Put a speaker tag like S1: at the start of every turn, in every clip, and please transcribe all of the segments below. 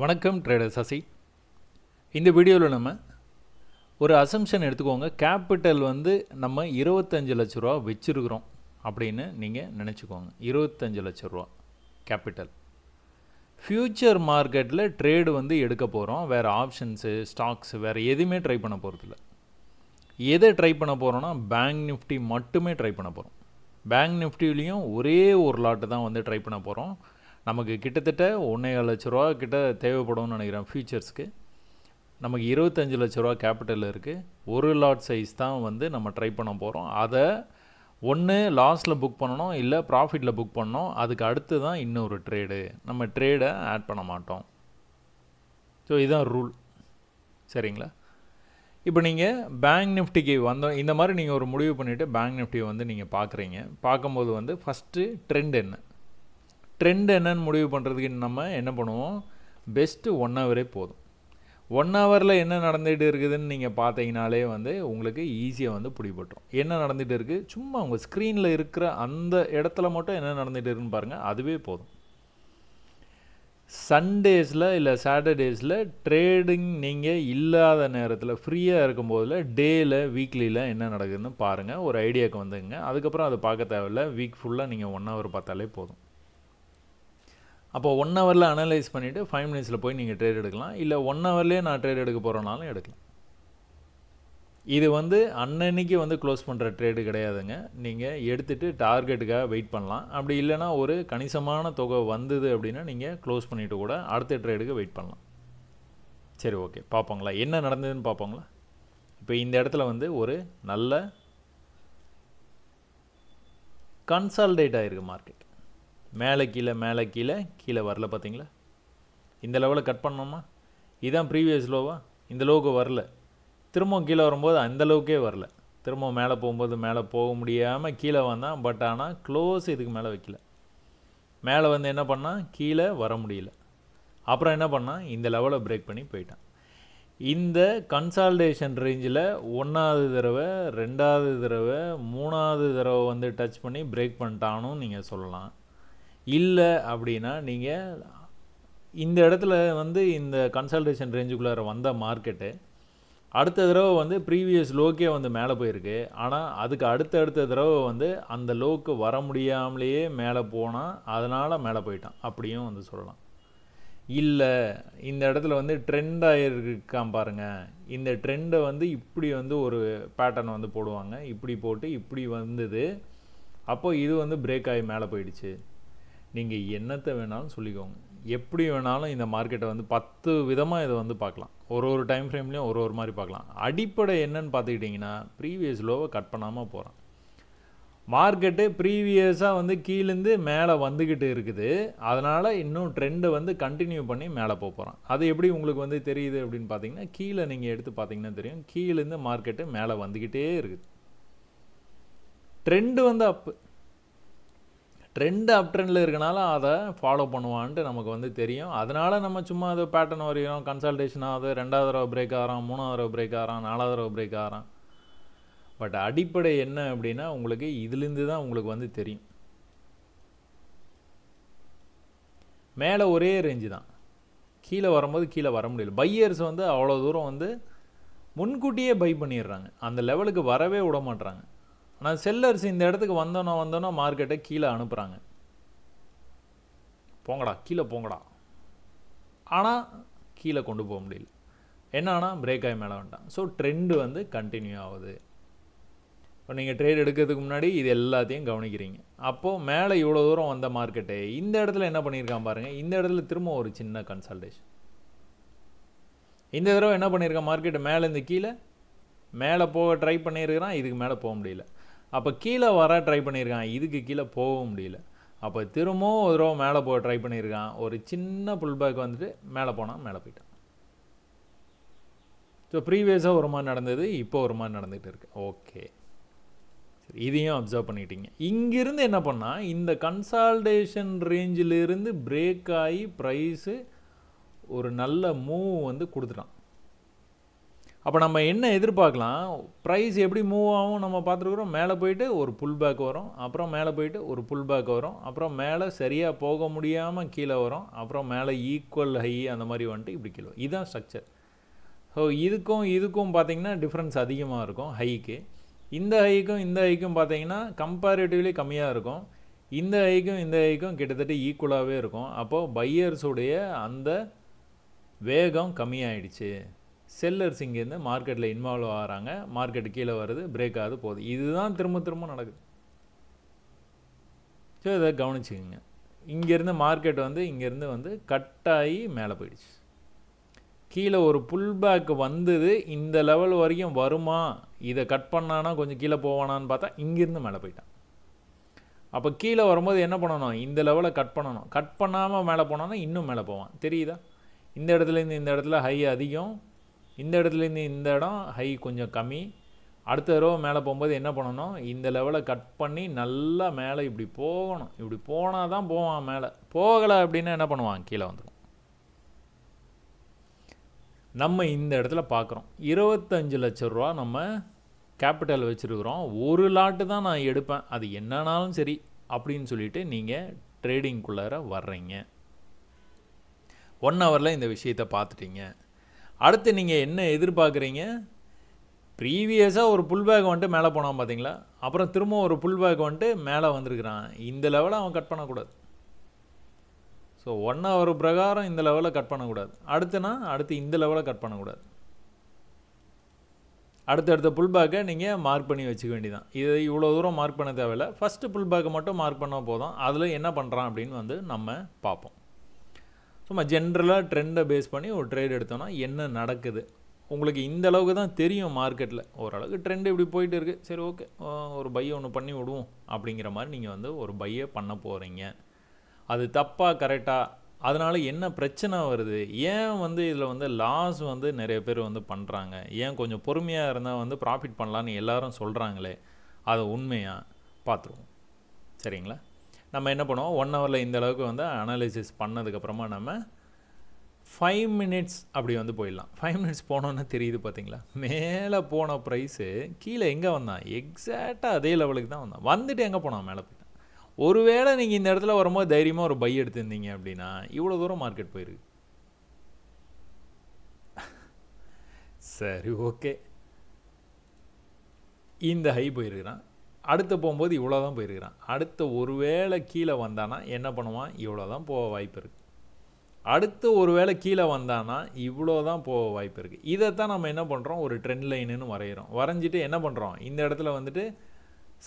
S1: வணக்கம் ட்ரேடர் சசி. இந்த வீடியோவில் நம்ம ஒரு அசம்ஷன் எடுத்துக்கோங்க. கேபிட்டல் வந்து நம்ம 25 லட்ச ரூபா வச்சுருக்கிறோம் அப்படின்னு நீங்கள் நினச்சிக்கோங்க. 25 லட்ச ரூபா கேபிட்டல். ஃப்யூச்சர் மார்க்கெட்டில் ட்ரேடு வந்து எடுக்க போகிறோம். வேறு ஆப்ஷன்ஸு, ஸ்டாக்ஸ் வேறு எதுவுமே ட்ரை பண்ண போகிறதில்ல. எதை ட்ரை பண்ண போகிறோன்னா பேங்க் நிஃப்டி மட்டுமே ட்ரை பண்ண போகிறோம். பேங்க் நிஃப்டிலையும் ஒரே ஒரு லாட்டு தான் வந்து ட்ரை பண்ண போகிறோம். நமக்கு கிட்டத்தட்ட 1,5 லட்ச ரூபா கிட்ட தேவைப்படும்னு நினைக்கிறேன். ஃபியூச்சர்ஸ்க்கு நமக்கு 25 லட்ச ரூபா கேபிட்டல் இருக்குது. ஒரு லாட் சைஸ் தான் வந்து நம்ம ட்ரை பண்ண போகிறோம். அதை ஒன்று லாஸில் புக் பண்ணணும், இல்லை ப்ராஃபிட்டில் புக் பண்ணணும். அதுக்கு அடுத்து தான் இன்னொரு ட்ரேடு. நம்ம ட்ரேடை ஆட் பண்ண மாட்டோம். ஸோ இதுதான் ரூல், சரிங்களா? இப்போ நீங்கள் பேங்க் நிஃப்டிக்கு வந்தோம், இந்த மாதிரி நீங்கள் ஒரு முடிவு பண்ணிவிட்டு பேங்க் நிஃப்டியை வந்து நீங்கள் பார்க்குறீங்க. பார்க்கும்போது வந்து ஃபஸ்ட்டு ட்ரெண்ட் என்னன்னு முடிவு பண்ணுறதுக்கு நம்ம என்ன பண்ணுவோம், பெஸ்ட்டு 1 ஹவரே போதும். 1 ஹவரில் என்ன நடந்துகிட்டு இருக்குதுன்னு நீங்கள் பார்த்தீங்கனாலே வந்து உங்களுக்கு ஈஸியாக வந்து பிடிபட்டுரும். என்ன நடந்துகிட்டு இருக்குது, சும்மா உங்கள் ஸ்க்ரீனில் இருக்கிற அந்த இடத்துல மட்டும் என்ன நடந்துகிட்டு இருக்குன்னு பாருங்கள், அதுவே போதும். சண்டேஸில் இல்லை சாட்டர்டேஸில் ட்ரேடிங் நீங்கள் இல்லாத நேரத்தில் ஃப்ரீயாக இருக்கும்போதில் டேயில் வீக்லியில் என்ன நடக்குதுன்னு பாருங்கள், ஒரு ஐடியாவுக்கு வந்துங்க. அதுக்கப்புறம் அதை பார்க்க தேவையில்லை. வீக் ஃபுல்லாக நீங்கள் 1 ஹவர் பார்த்தாலே போதும். அப்போ 1 ஹவரில் அனலைஸ் பண்ணிவிட்டு 5 மினிட்ஸில் போய் நீங்கள் ட்ரேட் எடுக்கலாம். இல்லை 1 ஹவர்லேயே நான் ட்ரேட் எடுக்க போகிறனாலும் எடுக்கலாம். இது வந்து அன்னன்னைக்கு வந்து க்ளோஸ் பண்ணுற ட்ரேடு கிடையாதுங்க. நீங்கள் எடுத்துகிட்டு டார்கெட்டுக்காக வெயிட் பண்ணலாம். அப்படி இல்லைனா ஒரு கணிசமான தொகை வந்தது அப்படின்னா நீங்கள் க்ளோஸ் பண்ணிவிட்டு கூட அடுத்த ட்ரேடுக்கு வெயிட் பண்ணலாம். சரி, ஓகே, பார்ப்போங்களா என்ன நடந்ததுன்னு பார்ப்போங்களா. இப்போ இந்த இடத்துல வந்து ஒரு நல்ல கன்சால்டேட் ஆகிருக்கு மார்க்கெட். மேலே கீழே வரல, பார்த்தீங்களா? இந்த லெவலில் கட் பண்ணோமா, இதுதான் ப்ரீவியஸ் லோவா, இந்த லோவுக்கு வரல. திரும்பவும் கீழே வரும்போது அந்த அளவுக்கே வரல. திரும்பவும் மேலே போகும்போது மேலே போக முடியாமல் கீழே வந்தான். பட் ஆனால் க்ளோஸ் இதுக்கு மேலே வைக்கல. மேலே வந்து என்ன பண்ணால் கீழே வர முடியல. அப்புறம் என்ன பண்ணால் இந்த லெவலை பிரேக் பண்ணி போயிட்டான். இந்த கன்சால்டேஷன் ரேஞ்சில் 1வது தடவை, 2வது தடவை, 3வது தடவை வந்து டச் பண்ணி பிரேக் பண்ணிட்டானும் நீங்கள் சொல்லலாம். இல்லை அப்படின்னா நீங்கள் இந்த இடத்துல வந்து இந்த கன்சல்டேஷன் ரேஞ்சுக்குள்ளார வந்த மார்க்கெட்டு அடுத்த தடவை வந்து ப்ரீவியஸ் லோக்கே வந்து மேலே போயிருக்கு. ஆனால் அதுக்கு அடுத்த தடவை வந்து அந்த லோக்கு வர முடியாமலேயே மேலே போனால் அதனால் மேலே போயிட்டான் அப்படியும் வந்து சொல்லலாம். இல்லை இந்த இடத்துல வந்து ட்ரெண்ட் ஆகிருக்கான் பாருங்கள். இந்த ட்ரெண்டை வந்து இப்படி வந்து ஒரு பேட்டர்ன் வந்து போடுவாங்க. இப்படி போட்டு இப்படி வந்தது. அப்போது இது வந்து பிரேக் ஆகி மேலே போயிடுச்சு. நீங்கள் என்னத்தை வேணாலும் சொல்லிக்கோங்க, எப்படி வேணாலும் இந்த மார்க்கெட்டை வந்து 10 விதமாக இதை வந்து பார்க்கலாம். ஒரு டைம் ஃப்ரேம்லேயும் ஒரு மாதிரி பார்க்கலாம். அடிப்படை என்னன்னு பார்த்துக்கிட்டிங்கன்னா ப்ரீவியஸ் லோவை கட் பண்ணாமல் போகிறான் மார்க்கெட்டு. ப்ரீவியஸாக வந்து கீழேருந்து மேலே வந்துக்கிட்டு இருக்குது. அதனால் இன்னும் ட்ரெண்டை வந்து கண்டினியூ பண்ணி மேலே போகிறான். அது எப்படி உங்களுக்கு வந்து தெரியுது அப்படின்னு பார்த்தீங்கன்னா, கீழே நீங்கள் எடுத்து பார்த்தீங்கன்னா தெரியும், கீழேருந்து மார்க்கெட்டு மேலே வந்துக்கிட்டே இருக்குது. ட்ரெண்டு வந்து ட்ரெண்டு அப் ட்ரெண்டில் இருக்கனால அதை ஃபாலோ பண்ணுவான்ட்டு நமக்கு வந்து தெரியும். அதனால் நம்ம சும்மா அதை பேட்டர்ன் வரைகிறோம். கன்சல்டேஷன் ஆகுது, 2வது தடவை பிரேக் ஆகிறான், 3வது தடவை பிரேக் ஆகிறான், 4வது தடவை பிரேக் ஆகிறான். பட் அடிப்படை என்ன அப்படின்னா உங்களுக்கு இதுலேருந்து தான் உங்களுக்கு வந்து தெரியும். மேலே ஒரே ரேஞ்சு தான், கீழே வரும்போது கீழே வர முடியல. பையர்ஸ் வந்து அவ்வளோ தூரம் வந்து முன்கூட்டியே பை பண்ணிடுறாங்க, அந்த லெவலுக்கு வரவே விட மாட்டுறாங்க. ஆனால் செல்லர்ஸ் இந்த இடத்துக்கு வந்தோன்னா மார்க்கெட்டை கீழே அனுப்புகிறாங்க. போங்கடா கீழே போங்கடா, ஆனால் கீழே கொண்டு போக முடியல. என்னன்னா பிரேக் ஆகி மேலே வந்துட்டான். ஸோ ட்ரெண்டு வந்து கண்டினியூ ஆகுது. இப்போ நீங்கள் ட்ரேட் எடுக்கிறதுக்கு முன்னாடி இது எல்லாத்தையும் கவனிக்கிறீங்க. அப்போது மேலே இவ்வளோ தூரம் வந்த மார்க்கெட்டு இந்த இடத்துல என்ன பண்ணியிருக்கான் பாருங்கள். இந்த இடத்துல திரும்ப ஒரு சின்ன கன்சல்டேஷன். இந்த தடவை என்ன பண்ணியிருக்கான் மார்க்கெட்டு, மேலேருந்து கீழே மேலே போக ட்ரை பண்ணியிருக்கிறான், இதுக்கு மேலே போக முடியல. அப்போ கீழே வர ட்ரை பண்ணியிருக்கான், இதுக்கு கீழே போகவும் முடியல. அப்போ திரும்பவும் ஒரு தடவை மேலே போக ட்ரை பண்ணியிருக்கான், ஒரு சின்ன புல் பேக் வந்துட்டு மேலே போனால் மேலே போயிட்டான். ஸோ ப்ரீவியஸாக ஒரு மாதிரி நடந்தது, இப்போ ஒரு மாதிரி நடந்துகிட்டு இருக்கு. ஓகே, சரி, இதையும் அப்சர்வ் பண்ணிட்டீங்க. இங்கிருந்து என்ன பண்ணால் இந்த கன்சால்டேஷன் ரேஞ்சிலிருந்து பிரேக் ஆகி ப்ரைஸு ஒரு நல்ல மூவ் வந்து கொடுத்துட்டான். அப்போ நம்ம என்ன எதிர்பார்க்கலாம், ப்ரைஸ் எப்படி மூவ் ஆகும் நம்ம பார்த்துருக்குறோம். மேலே போயிட்டு ஒரு புல் பேக் வரும், அப்புறம் மேலே போயிட்டு ஒரு புல் பேக் வரும், அப்புறம் மேலே சரியாக போக முடியாமல் கீழே வரும், அப்புறம் மேலே ஈக்குவல் ஹை அந்த மாதிரி வந்துட்டு இப்படி கீழே. இதுதான் ஸ்ட்ரக்சர். ஸோ இதுக்கும் பார்த்தீங்கன்னா டிஃப்ரென்ஸ் அதிகமாக இருக்கும் ஹைக்கு. இந்த ஹைக்கும் பார்த்தீங்கன்னா கம்பேரிட்டிவ்லி கம்மியாக இருக்கும். இந்த ஹைக்கும் கிட்டத்தட்ட ஈக்குவலாகவே இருக்கும். அப்போது பையர்ஸுடைய அந்த வேகம் கம்மியாயிடுச்சு. செல்லர்ஸ் இங்கேருந்து மார்க்கெட்டில் இன்வால்வ் ஆகிறாங்க, மார்க்கெட்டு கீழே வருது, பிரேக் ஆகுது, போகுது. இதுதான் திரும்ப நடக்குது. ஸோ இதை கவனிச்சுக்கோங்க. இங்கேருந்து மார்க்கெட் இங்கேருந்து கட்டாகி மேலே போயிடுச்சு. கீழே ஒரு புல் பேக் வந்தது, இந்த லெவல் வரைக்கும் வருமா, இதை கட் பண்ணானா கொஞ்சம் கீழே போவானான்னு பார்த்தா இங்கேருந்து மேலே போயிட்டான். அப்போ கீழே வரும்போது என்ன பண்ணணும், இந்த லெவலை கட் பண்ணணும். கட் பண்ணாமல் மேலே போனோன்னா இன்னும் மேலே போவான். தெரியுதா? இந்த இடத்துலேருந்து இந்த இடத்துல ஹை அதிகம், இந்த இடத்துலேருந்து இந்த இடம் ஹை கொஞ்சம் கம்மி. அடுத்த தடவை மேலே போகும்போது என்ன பண்ணணும், இந்த லெவலை கட் பண்ணி நல்லா மேலே இப்படி போகணும். இப்படி போனால் தான் போவான் மேலே. போகலை அப்படின்னா என்ன பண்ணுவான், கீழே வந்துடும். நம்ம இந்த இடத்துல பார்க்குறோம், 25 லட்ச ரூபா நம்ம கேபிட்டல் வச்சுருக்குறோம். ஒரு லாட்டு தான் நான் எடுப்பேன், அது என்னன்னாலும் சரி அப்படின்னு சொல்லிட்டு நீங்கள் ட்ரேடிங்குள்ளார வர்றீங்க. 1 ஹவரில் இந்த விஷயத்தை பார்த்துட்டீங்க. அடுத்து நீங்கள் என்ன எதிர்பார்க்குறீங்க, ப்ரீவியஸாக ஒரு புல் பேக் வந்துட்டு மேலே போனான் பார்த்தீங்களா, அப்புறம் திரும்ப ஒரு புல் பேக் வந்துட்டு மேலே வந்திருக்கிறான். இந்த லெவலை அவன் கட் பண்ணக்கூடாது. ஸோ 1 ஹவர் பிரகாரம் இந்த லெவலில் கட் பண்ணக்கூடாது. அடுத்து இந்த லெவலை கட் பண்ணக்கூடாது. அடுத்தடுத்த புல் பேக்கை நீங்கள் மார்க் பண்ணி வச்சுக்க வேண்டியதான். இதை இவ்வளோ தூரம் மார்க் பண்ண தேவையில்லை. ஃபஸ்ட்டு புல் பேக்கை மட்டும் மார்க் பண்ணால் போதும். அதில் என்ன பண்ணுறான் அப்படின்னு நம்ம பார்ப்போம். சும்மா ஜென்ரலாக ட்ரெண்டை பேஸ் பண்ணி ஒரு ட்ரேட் எடுத்தோன்னா என்ன நடக்குது உங்களுக்கு இந்த அளவுக்கு தான் தெரியும். மார்க்கெட்டில் ஓரளவுக்கு ட்ரெண்ட் இப்படி போயிட்டு இருக்குது, சரி ஓகே ஒரு பையை ஒன்று பண்ணி விடுவோம் அப்படிங்கிற மாதிரி நீங்கள் ஒரு பையை பண்ண போகிறீங்க. அது தப்பாக கரெக்டாக, அதனால் என்ன பிரச்சனை வருது, ஏன் இதில் லாஸ் நிறைய பேர் பண்ணுறாங்க, ஏன் கொஞ்சம் பொறுமையாக இருந்தால் ப்ராஃபிட் பண்ணலான்னு எல்லாரும் சொல்கிறாங்களே, அதை உண்மையாக பார்த்துருவோம். சரிங்களா? நம்ம என்ன பண்ணுவோம், 1 ஹவரில் இந்த அளவுக்கு அனாலிசிஸ் பண்ணதுக்கப்புறமா நம்ம 5 மினிட்ஸ் அப்படி போயிடலாம். 5 மினிட்ஸ் போனோன்னே தெரியுது பார்த்தீங்களா, மேலே போன ப்ரைஸு கீழே எங்கே வந்தான், எக்ஸாக்டாக அதே லெவலுக்கு தான் வந்தான். வந்துட்டு எங்கே போனான், மேலே போயிட்டான். ஒருவேளை நீங்கள் இந்த இடத்துல வரும்போது தைரியமாக ஒரு பை எடுத்திருந்தீங்க அப்படின்னா இவ்வளோ தூரம் மார்க்கெட் போயிருக்கு. சரி ஓகே, இந்த ஹை போயிருக்கிறான், அடுத்து போகும்போது இவ்வளோ தான் போயிருக்கிறான். அடுத்த ஒருவேளை கீழே வந்தானா என்ன பண்ணுவான், இவ்வளோ தான் போக வாய்ப்பு இருக்குது. அடுத்து ஒருவேளை கீழே வந்தானா இவ்வளோ தான் போக வாய்ப்பு இருக்குது. இதைத்தான் நம்ம என்ன பண்ணுறோம், ஒரு ட்ரெண்ட் லைனுன்னு வரைகிறோம். வரைஞ்சிட்டு என்ன பண்ணுறோம், இந்த இடத்துல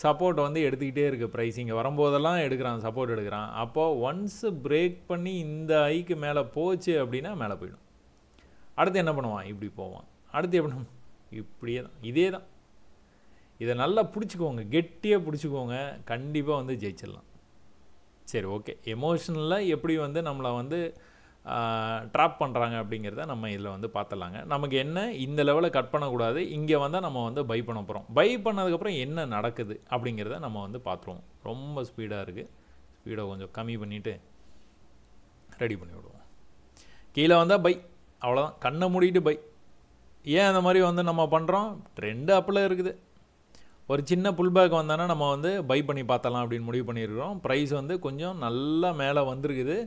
S1: சப்போர்ட் எடுத்துக்கிட்டே இருக்குது. ப்ரைஸ் இங்கே வரும்போதெல்லாம் எடுக்கிறான், சப்போர்ட் எடுக்கிறான். அப்போது ஒன்ஸு பிரேக் பண்ணி இந்த ஐக்கு மேலே போச்சு அப்படின்னா மேலே போயிடும். அடுத்து என்ன பண்ணுவான், இப்படி போவான். அடுத்து எப்படி, இப்படியே தான், இதே தான். இதை நல்லா பிடிச்சிக்கோங்க, கெட்டியாக பிடிச்சிக்கோங்க, கண்டிப்பாக ஜெயிச்சிடலாம். சரி ஓகே, எமோஷனலாக எப்படி நம்மளை ட்ராப் பண்ணுறாங்க அப்படிங்கிறத நம்ம இதில் பார்த்துடலாங்க. நமக்கு என்ன, இந்த லெவலை கட் பண்ணக்கூடாது, இங்கே வந்தால் நம்ம பை பண்ண போகிறோம். பை பண்ணதுக்கப்புறம் என்ன நடக்குது அப்படிங்கிறத நம்ம பார்த்துருவோம். ரொம்ப ஸ்பீடாக இருக்குது, ஸ்பீடை கொஞ்சம் கம்மி பண்ணிவிட்டு ரெடி பண்ணி விடுவோம். கீழே வந்தால் பை, அவ்வளோதான், கண்ணை மூடிட்டு பை. ஏன் அந்த மாதிரி நம்ம பண்ணுறோம், ட்ரெண்டு அப்பில் இருக்குது. ஒரு சின்ன புல் பேக் வந்தானா நம்ம பை பண்ணி பார்த்தலாம் அப்படின்னு முடிவு பண்ணியிருக்கிறோம். ப்ரைஸ் கொஞ்சம் நல்லா மேலே வந்திருக்குது,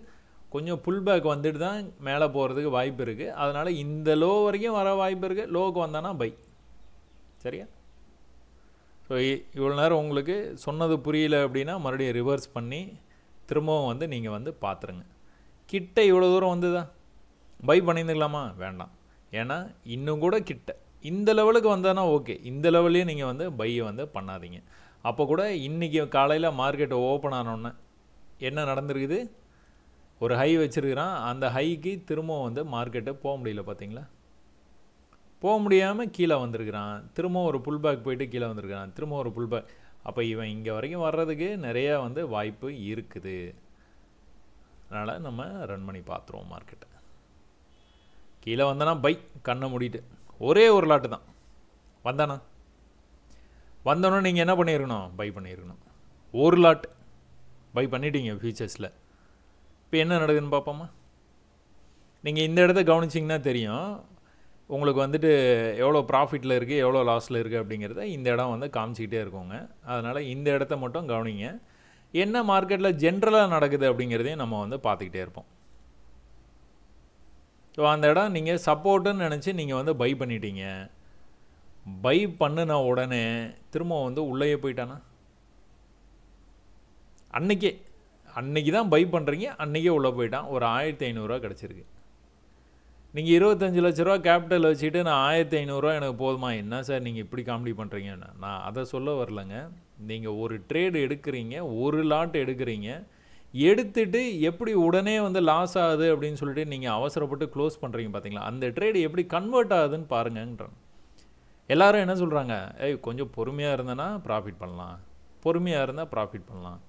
S1: கொஞ்சம் புல் பேக் வந்துட்டு தான் மேலே போகிறதுக்கு வாய்ப்பு இருக்குது. அதனால் இந்த லோ வரைக்கும் வர வாய்ப்பு இருக்குது. லோவுக்கு வந்தானா பை. சரியா? ஸோ இவ்வளோ நேரம் உங்களுக்கு சொன்னது புரியல அப்படின்னா மறுபடியும் ரிவர்ஸ் பண்ணி திரும்பவும் நீங்கள் பார்த்துருங்க. கிட்ட இவ்வளோ தூரம் வந்துதா, பை பண்ணியிருந்துக்கலாமா, வேண்டாம். ஏன்னா இன்னும் கூட கிட்ட இந்த லெவலுக்கு வந்தானா ஓகே, இந்த லெவல்லையே நீங்கள் பையை பண்ணாதீங்க. அப்போ கூட இன்றைக்கி காலையில் மார்க்கெட் ஓப்பன் ஆனோடனே என்ன நடந்திருக்குது, ஒரு ஹை வச்சுருக்கிறான், அந்த ஹைக்கு திரும்பவும் மார்க்கெட்டை போக முடியல. பார்த்தீங்களா, போக முடியாமல் கீழே வந்திருக்கிறான். திரும்ப ஒரு புல் பேக் போயிட்டு கீழே வந்திருக்கிறான், திரும்ப ஒரு புல் பேக். அப்போ இவன் இங்கே வரைக்கும் வர்றதுக்கு நிறையா வாய்ப்பு இருக்குது. அதனால் நம்ம ரன் பண்ணி பார்த்துருவோம் மார்க்கெட்டை. கீழே வந்தானா பை, கண்ணை மூடிட்டு ஒரே ஒரு லாட்டு தான் வந்தானா, வந்தோன்னே நீங்கள் என்ன பண்ணியிருக்கணும், பை பண்ணியிருக்கணும். ஒரு லாட் பை பண்ணிட்டீங்க ஃபியூச்சர்ஸில். இப்போ என்ன நடக்குதுன்னு பார்ப்போமா. நீங்கள் இந்த இடத்த கவனிச்சிங்கன்னா தெரியும், உங்களுக்கு வந்துட்டு எவ்வளோ ப்ராஃபிட்டில் இருக்குது எவ்வளோ லாஸில் இருக்குது அப்படிங்கிறத இந்த இடம் வந்து காமிச்சிக்கிட்டே இருக்குங்க. அதனால் இந்த இடத்த மட்டும் கவனிங்க. என்ன மார்க்கெட்டில் ஜென்ரலாக நடக்குது அப்படிங்கிறதையும் நம்ம வந்து பார்த்துக்கிட்டே இருப்போம். ஸோ அந்த இடம் நீங்கள் சப்போர்ட்டுன்னு நினச்சி நீங்கள் வந்து பை பண்ணிட்டீங்க. பை பண்ணின உடனே திரும்ப வந்து உள்ளேயே போயிட்டானா, அன்னைக்கு தான் பை பண்ணுறீங்க, அன்றைக்கே உள்ளே போயிட்டான். ஒரு 1500 கிடச்சிருக்கு. நீங்கள் 25 லட்ச ரூபா கேபிட்டல் வச்சுட்டு நான் 1500 எனக்கு போதுமா, என்ன சார் நீங்கள் இப்படி காமெடி பண்ணுறீங்கன்னா, நான் அதை சொல்ல வரலங்க. நீங்கள் ஒரு ட்ரேடு எடுக்கிறீங்க, ஒரு லாட் எடுக்கிறீங்க, எடுத்துட்டு எப்படி உடனே வந்து லாஸ் ஆகுது அப்படின்னு சொல்லிட்டு நீங்கள் அவசரப்பட்டு க்ளோஸ் பண்ணுறீங்க பார்த்தீங்களா, அந்த ட்ரேடு எப்படி கன்வெர்ட் ஆகுதுன்னு பாருங்கன்றான். எல்லாரும் என்ன சொல்கிறாங்க, கொஞ்சம் பொறுமையாக இருந்தேன்னா ப்ராஃபிட் பண்ணலாம், பொறுமையாக இருந்தால் ப்ராஃபிட் பண்ணலாம்.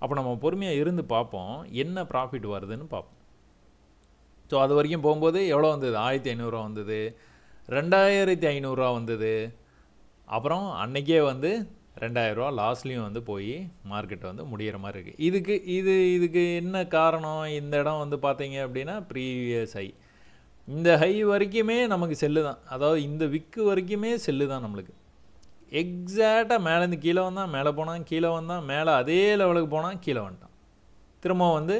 S1: அப்போ நம்ம பொறுமையாக இருந்து பார்ப்போம் என்ன ப்ராஃபிட் வருதுன்னு பார்ப்போம். ஸோ அது வரைக்கும் போகும்போது எவ்வளோ வந்தது, 1500 வந்தது, 2500 வந்தது. அப்புறம் அன்றைக்கே வந்து 2000 லாஸ்ட்லேயும் வந்து போய் மார்க்கெட் வந்து முடிகிற மாதிரி இருக்குது. இதுக்கு என்ன காரணம், இந்த இடம் வந்து பார்த்தீங்க அப்படின்னா ப்ரீவியஸ் ஹை, இந்த ஹை வரைக்குமே நமக்கு செல்லு தான். அதாவது இந்த விக்கு வரைக்குமே செல்லு தான் நம்மளுக்கு. எக்ஸாக்டாக மேலேருந்து கீழே வந்தான், மேலே போனான், கீழே வந்தான், மேலே அதே லெவலுக்கு போனால் கீழே வந்துட்டான். திரும்ப வந்து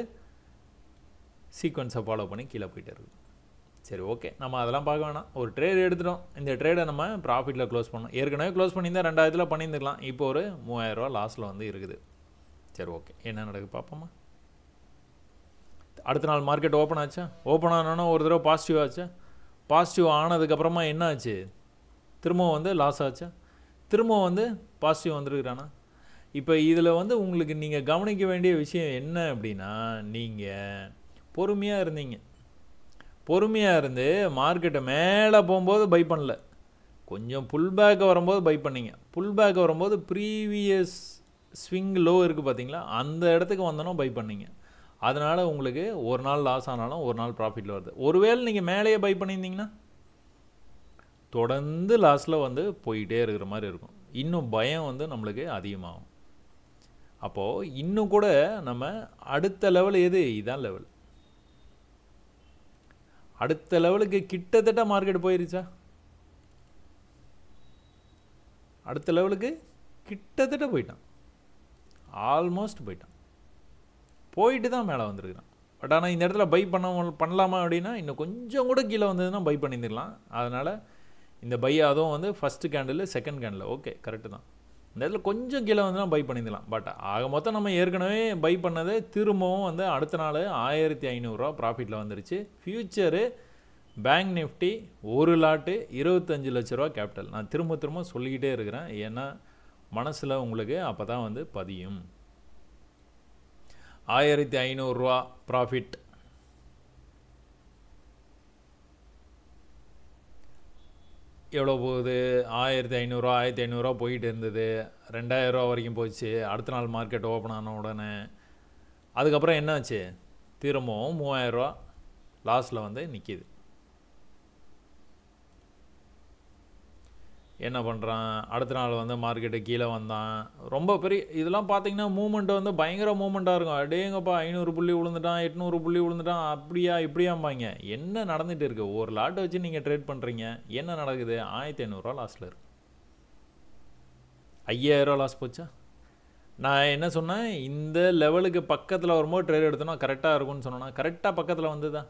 S1: சீக்வன்ஸை ஃபாலோ பண்ணி கீழே போயிட்டே இருக்குது. சரி, ஓகே, நம்ம அதெல்லாம் பார்க்க வேணாம். ஒரு ட்ரேடு எடுத்துட்டோம், இந்த ட்ரேடை நம்ம ப்ராஃபிட்டில் க்ளோஸ் பண்ணோம். ஏற்கனவே க்ளோஸ் பண்ணியிருந்தால் 2000 பண்ணியிருந்துக்கலாம். இப்போ ஒரு 3000 லாஸில் வந்து இருக்குது. சரி, ஓகே, என்ன நடக்குது பார்ப்போமா. அடுத்த நாள் மார்க்கெட் ஓப்பன் ஆச்சா, ஓப்பன் ஆனோன்னா ஒரு தடவை பாசிட்டிவ் ஆச்சா, பாசிட்டிவ் ஆனதுக்கப்புறமா என்ன ஆச்சு, திரும்பவும் வந்து லாஸ் ஆச்சா, திரும்பவும் வந்து பாசிட்டிவ் வந்துருக்குறானா. இப்போ இதில் வந்து உங்களுக்கு நீங்கள் கவனிக்க வேண்டிய விஷயம் என்ன அப்படின்னா, நீங்கள் பொறுமையாக இருந்தீங்க, பொறுமையாக இருந்து மார்க்கெட்டை மேலே போகும்போது பை பண்ணல, கொஞ்சம் புல் பேக் வரும்போது பை பண்ணிங்க. புல் பேக் வரும்போது ப்ரீவியஸ் ஸ்விங் லோ இருக்குது பார்த்தீங்களா, அந்த இடத்துக்கு வந்தோன்னா பை பண்ணிங்க. அதனால் உங்களுக்கு ஒரு நாள் லாஸ் ஆனாலும் ஒரு நாள் ப்ராஃபிட்டில் வருது. ஒருவேளை நீங்கள் மேலேயே பை பண்ணியிருந்தீங்கன்னா தொடர்ந்து லாஸில் வந்து போயிட்டே இருக்கிற மாதிரி இருக்கும். இன்னும் பயம் வந்து நம்மளுக்கு அதிகமாகும். அப்போது இன்னும் கூட நம்ம அடுத்த லெவல் எது, இதுதான் லெவல். அடுத்த லெவலுக்கு கிட்டத்தட்ட மார்க்கெட் போயிருச்சா, அடுத்த லெவலுக்கு கிட்டத்தட்ட போயிட்டான், ஆல்மோஸ்ட் போயிட்டான், போயிட்டு தான் மேலே வந்துருக்குறான். பட் ஆனால் இந்த இடத்துல பை பண்ணலாமா அப்படின்னா இன்னும் கொஞ்சம் கூட கீழே வந்ததுன்னா பை பண்ணியிருந்துக்கலாம். அதனால் இந்த பை அதுவும் வந்து first candle second candle okay correct தான். இந்த இடத்துல கொஞ்சம் கீழே வந்து பை பண்ணிடலாம். பட் ஆக மொத்தம் நம்ம ஏற்கனவே பை பண்ணது திரும்பவும் வந்து அடுத்த நாள் 1500 ப்ராஃபிட்டில் வந்துருச்சு. ஃப்யூச்சரு பேங்க் நிஃப்டி ஒரு லாட்டு 25 லட்ச ரூபா கேபிட்டல். நான் திரும்ப சொல்லிக்கிட்டே இருக்கிறேன், ஏன்னா மனசில் உங்களுக்கு அப்போ தான் வந்து பதியும். 1500 ப்ராஃபிட், எவ்வளோ போகுது, 1500 1500 போயிட்டு இருந்தது, 2000 வரைக்கும் போச்சு. அடுத்த நாள் மார்க்கெட் ஓப்பன் ஆன உடனே அதுக்கப்புறம் என்னாச்சு, திரும்பவும் 3000 லாஸில் வந்து நிற்கிது. என்ன பண்ணுறான், அடுத்த நாள் வந்து மார்க்கெட்டு கீழே வந்தான். ரொம்ப பெரிய இதெல்லாம் பார்த்தீங்கன்னா மூமெண்ட் வந்து பயங்கர மூமெண்ட்டாக இருக்கும். அடேங்கப்பா 500 புள்ளி விழுந்துட்டான், 800 புள்ளி விழுந்துட்டான், அப்படியா இப்படியாம்பாங்க. என்ன நடந்துகிட்டு இருக்குது, ஒரு லாட்டை வச்சு நீங்கள் ட்ரேட் பண்ணுறீங்க, என்ன நடக்குது, 1500 லாஸில் இருக்குது. 5000 லாஸ் போச்சா. நான் என்ன சொன்னேன், இந்த லெவலுக்கு பக்கத்தில் வரும்போது ட்ரேட் எடுத்தோன்னா கரெக்டாக இருக்கும்னு சொன்னோன்னா கரெக்டாக பக்கத்தில் வந்துதான்.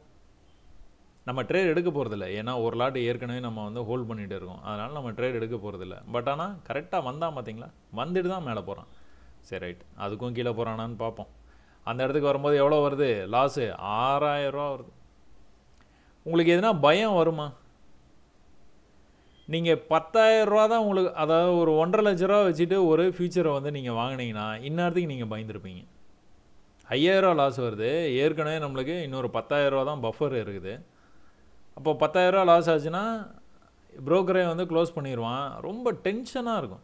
S1: நம்ம ட்ரேட் எடுக்க போகிறதில்ல, ஏன்னா ஒரு லாட் ஏற்கனவே நம்ம வந்து ஹோல்ட் பண்ணிகிட்டு இருக்கோம். அதனால் நம்ம ட்ரேட் எடுக்க போகிறதில்ல. பட் ஆனால் கரெக்டாக வந்தால் பார்த்தீங்களா, வந்துட்டு தான் மேலே போகிறான். சரி, ரைட், அதுக்கும் கீழே போகிறானான்னு பார்ப்போம். அந்த இடத்துக்கு வரும்போது எவ்வளோ வருது லாஸு, 6000 வருது. உங்களுக்கு எதுனா பயம் வருமா, நீங்கள் 10,000 தான் உங்களுக்கு, அதாவது ஒரு 1.5 லட்ச ரூபா வச்சுட்டு ஒரு ஃபியூச்சரை வந்து நீங்கள் வாங்கினீங்கன்னா இந்நேரத்துக்கு நீங்கள் பயந்துருப்பீங்க. 5000 லாஸ் வருது, ஏற்கனவே நம்மளுக்கு இன்னொரு 10,000 தான் பஃபர் இருக்குது. அப்போ 10,000 லாஸ் ஆச்சுன்னா புரோக்கரே வந்து க்ளோஸ் பண்ணிடுவான். ரொம்ப டென்ஷனாக இருக்கும்.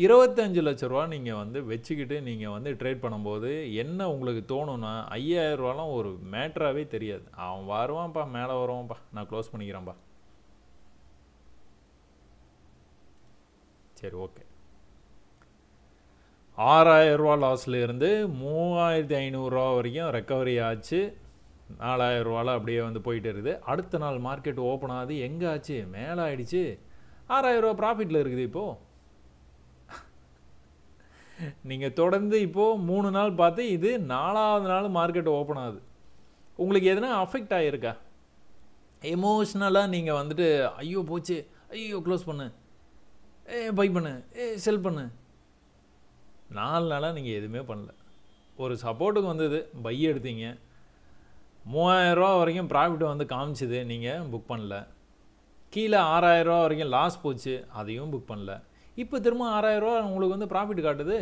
S1: 25 லட்ச ரூபா நீங்கள் வந்து வச்சுக்கிட்டு நீங்கள் வந்து ட்ரேட் பண்ணும்போது என்ன உங்களுக்கு தோணுன்னா, 5000 ஒரு மேட்ராகவே தெரியாது. அவன் வருவான்ப்பா, மேலே வருவான்ப்பா, நான் க்ளோஸ் பண்ணிக்கிறேன்ப்பா. சரி, ஓகே, 6000 லாஸில் இருந்து 3500 வரைக்கும் ரெக்கவரி ஆச்சு. ரூ. 4000 அப்படியே வந்து போயிட்டு இருக்குது. அடுத்த நாள் மார்க்கெட் ஓப்பன் ஆகுது. எங்கே ஆச்சு? மேலே ஆயிடுச்சு. ரூ. 6000 ப்ராஃபிட்டில் இருக்குது இப்போது. நீங்கள் தொடர்ந்து இப்போது 3 நாள் பார்த்து இது 4வது நாள் மார்க்கெட் ஓப்பன் ஆகுது. உங்களுக்கு எதுனா அஃபெக்ட் ஆகிருக்கா? எமோஷ்னலாக நீங்கள் வந்துட்டு ஐயோ போச்சு, ஐயோ க்ளோஸ் பண்ணு, பை பண்ணு, செல் பண்ணு. 4 நாளாக நீங்கள் எதுவுமே பண்ணல. ஒரு சப்போர்ட்டுக்கு வந்தது, பை எடுத்தீங்க. ரூ. 3000 வரைக்கும் ப்ராஃபிட் வந்து காமிச்சிது, நீங்கள் புக் பண்ணல. கீழே ரூ. 6000 வரைக்கும் லாஸ் போச்சு, அதையும் புக் பண்ணல. இப்போ திரும்ப ரூ. 6000 உங்களுக்கு வந்து ப்ராஃபிட் காட்டுது.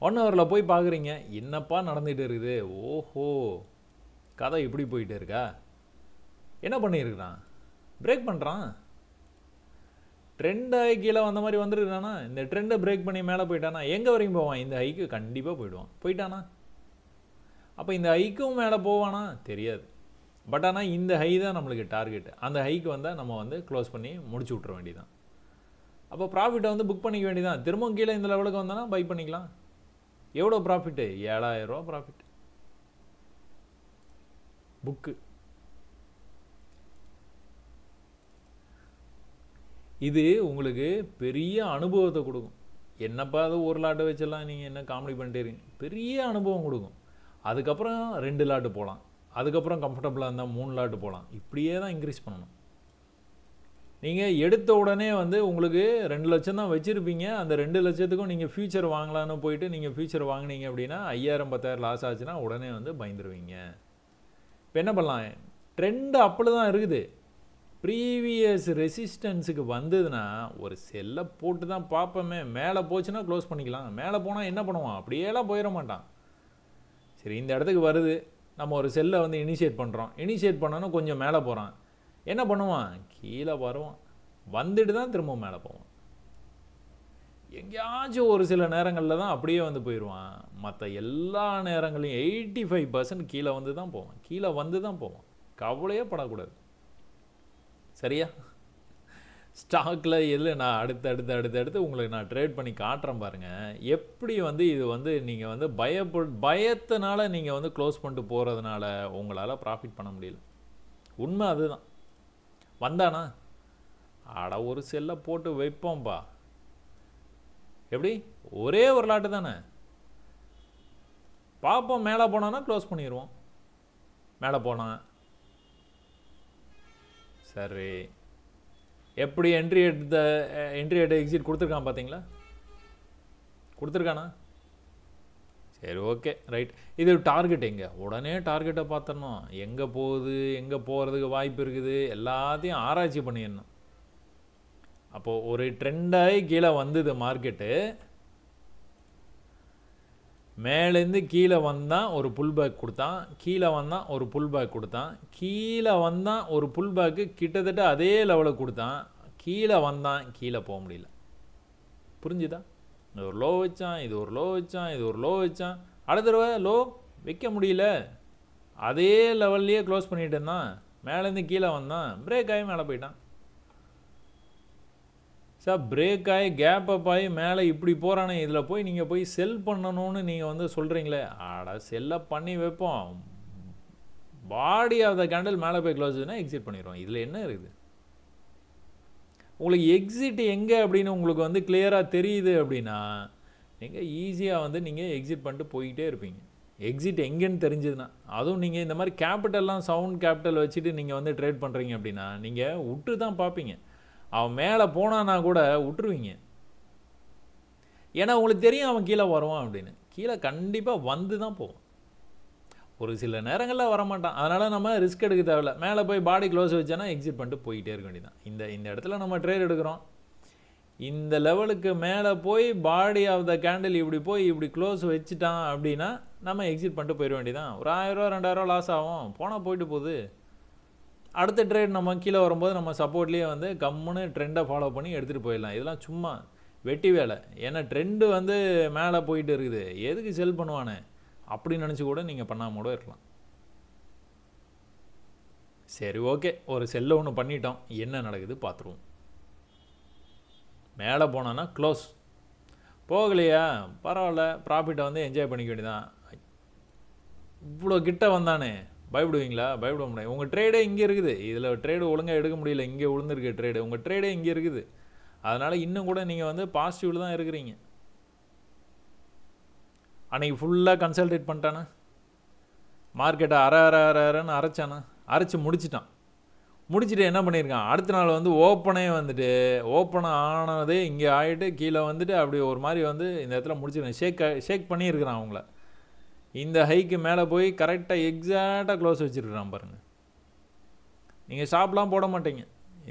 S1: 1 ஹவரில் போய் பார்க்குறீங்க, என்னப்பா நடந்துகிட்டு இருக்குது? ஓஹோ, கதை இப்படி போயிட்டு இருக்கா? என்ன பண்ணியிருக்கிறான்? பிரேக் பண்ணுறான். ட்ரெண்டாகி கீழே வந்த மாதிரி வந்துருக்கானா? இந்த ட்ரெண்டை பிரேக் பண்ணி மேலே போயிட்டானா? எங்கே வரைக்கும் போவான்? இந்த ஹைக்கு கண்டிப்பாக போயிடுவான். போயிட்டானா? அப்போ இந்த ஹைக்கும் மேலே போவானா? தெரியாது. பட் ஆனால் இந்த ஹை தான் நம்மளுக்கு டார்கெட். அந்த ஹைக்கு வந்தால் நம்ம வந்து க்ளோஸ் பண்ணி முடிச்சு விட்ற வேண்டியதான். அப்போ ப்ராஃபிட்டை வந்து புக் பண்ணிக்க வேண்டியதான். திரும்பவும் கீழே இந்த லெவலுக்கு வந்தானா பை பண்ணிக்கலாம். எவ்வளோ ப்ராஃபிட்டு? ரூ. 7000 ப்ராஃபிட் புக்கு. இது உங்களுக்கு பெரிய அனுபவத்தை கொடுக்கும். என்னப்பா அது ஒரு லாட்டை வச்செல்லாம் நீங்கள் என்ன காமெடி பண்ணிட்டு இருக்கீங்க? பெரிய அனுபவம் கொடுக்கும். அதுக்கப்புறம் 2 லாட்டு போகலாம். அதுக்கப்புறம் கம்ஃபர்டபுளாக இருந்தால் 3 லாட்டு போகலாம். இப்படியே தான் இன்க்ரீஸ் பண்ணணும். நீங்கள் எடுத்த உடனே வந்து உங்களுக்கு 2 லட்சம் தான் வச்சுருப்பீங்க. அந்த 2 லட்சத்துக்கும் நீங்கள் ஃபியூச்சர் வாங்கலான்னு போயிட்டு நீங்கள் ஃபியூச்சர் வாங்கினீங்க அப்படின்னா 5000 10,000 லாஸ் ஆச்சுன்னா உடனே வந்து பயந்துருவீங்க. இப்போ என்ன பண்ணலாம்? ட்ரெண்டு அப்படி தான் இருக்குது. ப்ரீவியஸ் ரெசிஸ்டன்ஸுக்கு வந்ததுன்னா ஒரு செல்லை போட்டு தான் பார்ப்போமே. மேலே போச்சுன்னா க்ளோஸ் பண்ணிக்கலாம். மேலே போனால் என்ன பண்ணுவான்? அப்படியேலாம் போயிட மாட்டான். சரி, இந்த இடத்துக்கு வருது, நம்ம ஒரு செல்லை வந்து இனிஷியேட் பண்ணுறோம். இனிஷியேட் பண்ணணும், கொஞ்சம் மேலே போகிறான். என்ன பண்ணுவான்? கீழே வருவான். வந்துட்டு தான் திரும்ப மேலே போவான். எங்கேயாச்சும் ஒரு சில நேரங்களில் தான் அப்படியே வந்து போயிடுவான். மற்ற எல்லா நேரங்களையும் 85% கீழே வந்து தான் போவான். கீழே வந்து தான் போவான். கவலையே படக்கூடாது. சரியா? ஸ்டாக்கில் எதில் நான் அடுத்து உங்களுக்கு நான் ட்ரேட் பண்ணி காட்டுறேன் பாருங்கள். எப்படி வந்து இது வந்து நீங்கள் வந்து பயத்தினால நீங்கள் வந்து க்ளோஸ் பண்ணிட்டு போகிறதுனால உங்களால் ப்ராஃபிட் பண்ண முடியல. உண்மை அதுதான். வந்தானா ஒரு செல்லை போட்டு வைப்போம்ப்பா. எப்படி? ஒரே ஒரு லாட்டு தானே பார்ப்போம். மேலே போனான்னா க்ளோஸ் பண்ணிடுவோம். மேலே போனான் சரி. எப்படி என்ட்ரி எட் எக்ஸிட் கொடுத்துருக்கான் பார்த்தீங்களா? கொடுத்துருக்கானா? சரி, ஓகே, ரைட். இது டார்கெட் எங்கே? உடனே டார்கெட்டை பார்த்துடணும். எங்கே போகுது, எங்கே போகிறதுக்கு வாய்ப்பு இருக்குது, எல்லாத்தையும் ஆராய்ச்சி பண்ணிடணும். அப்போது ஒரு ட்ரெண்டாகி கீழே வந்தது மார்க்கெட்டு. மேலேருந்து கீழே வந்தான், ஒரு புல் பேக் கொடுத்தான். கீழே வந்தான், ஒரு புல் பேக் கொடுத்தான். கீழே வந்தான், ஒரு புல் பேக்கு கிட்டத்தட்ட அதே லெவலுக்கு கொடுத்தான். கீழே வந்தான், கீழே போக முடியல. புரிஞ்சுதா? இது ஒரு லோ வச்சான், இது ஒரு லோ வச்சான், இது ஒரு லோ வச்சான். அடுத்த தடவை லோ வைக்க முடியல. அதே லெவல்லையே க்ளோஸ் பண்ணிட்டு இருந்தான். மேலேருந்து கீழே வந்தான், பிரேக் ஆகி மேலே போயிட்டான். சார், பிரேக் ஆகி கேப் அப் ஆகி மேலே இப்படி போகிறானே, இதில் போய் நீங்கள் போய் செல் பண்ணணும்னு நீங்கள் வந்து சொல்கிறீங்களே. செல்லை பண்ணி வைப்போம். பாடி ஆஃப் த கேண்டில் மேலே போய் க்ளோஸ்னா எக்ஸிட் பண்ணிடுவோம். இதில் என்ன இருக்குது? உங்களுக்கு எக்ஸிட் எங்கே அப்படின்னு உங்களுக்கு வந்து கிளியராக தெரியுது அப்படின்னா நீங்கள் ஈஸியாக வந்து நீங்கள் எக்ஸிட் பண்ணிட்டு போய்கிட்டே இருப்பீங்க. எக்ஸிட் எங்கேன்னு தெரிஞ்சதுன்னா, அதுவும் நீங்கள் இந்த மாதிரி கேபிட்டல்லாம் சவுண்ட் கேபிட்டல் வச்சுட்டு நீங்கள் வந்து ட்ரேட் பண்ணுறீங்க அப்படின்னா நீங்கள் விட்டு தான் பார்ப்பீங்க. அவன் மேலே போனான்னா கூட விட்டுருவீங்க. ஏன்னா உங்களுக்கு தெரியும் அவன் கீழே வருவான் அப்படின்னு. கீழே கண்டிப்பாக வந்து தான் போவான். ஒரு சில நேரங்களில் வரமாட்டான். அதனால் நம்ம ரிஸ்க் எடுக்க தேவையில்ல. மேலே போய் பாடி க்ளோஸ் வச்சோன்னா எக்ஸிட் பண்ணிட்டு போயிட்டே இருக்க வேண்டியதான். இந்த இடத்துல நம்ம ட்ரேட் எடுக்கிறோம். இந்த லெவலுக்கு மேலே போய் பாடி ஆஃப் த கேண்டில் இப்படி போய் இப்படி க்ளோஸ் வச்சுட்டான் அப்படின்னா நம்ம எக்ஸிட் பண்ணிட்டு போயிட வேண்டியதான். ஒரு 1000 2000 லாஸ் ஆகும், போனால் போயிட்டு போகுது. அடுத்த ட்ரேட் நம்ம கீழே வரும்போது நம்ம சப்போர்ட்லேயே வந்து கம்முன்னு ட்ரெண்டை ஃபாலோ பண்ணி எடுத்துகிட்டு போயிடலாம். இதெல்லாம் சும்மா வெட்டி வேலை. ஏன்னா ட்ரெண்டு வந்து மேலே போயிட்டு இருக்குது, எதுக்கு செல் பண்ணுவானே அப்படின்னு நினச்சி கூட நீங்கள் பண்ணாமல் கூட இருக்கலாம். சரி, ஓகே, ஒரு செல்லை ஒன்று பண்ணிட்டோம். என்ன நடக்குது பார்த்துருவோம். மேலே போனான்னா க்ளோஸ், போகலையா பரவாயில்ல, ப்ராஃபிட்டை வந்து என்ஜாய் பண்ணிக்க வேண்டியதான். இவ்வளோ கிட்ட வந்தானே பயப்படுவீங்களா? பயப்பட முடியாது. உங்கள் ட்ரேடே இங்கே இருக்குது. இதில் ட்ரேடு ஒழுங்காக எடுக்க முடியல, இங்கே விழுந்திருக்கு ட்ரேடு. உங்கள் ட்ரேடே இங்கே இருக்குது. அதனால் இன்னும் கூட நீங்கள் வந்து பாசிட்டிவில் தான் இருக்கிறீங்க. அன்றைக்கி ஃபுல்லாக கன்சல்டேட் பண்ணிட்டானா, மார்க்கெட்டை அரைன்னு அரைச்சானா, அரைச்சி முடிச்சிட்டான். முடிச்சுட்டு என்ன பண்ணியிருக்கான், அடுத்த நாள் வந்து ஓப்பனே வந்துட்டு ஓப்பன் ஆனதே இங்கே ஆகிட்டு கீழே வந்துட்டு அப்படி ஒரு மாதிரி வந்து இந்த இடத்துல முடிச்சிருக்கேன். ஷேக் பண்ணியிருக்கிறான் அவங்கள. இந்த ஹைக்கு மேலே போய் கரெக்டாக எக்ஸாக்டாக க்ளோஸ் வச்சுருக்கிறான் பாருங்கள். நீங்கள் ஸ்டாப்லாம் போட மாட்டீங்க.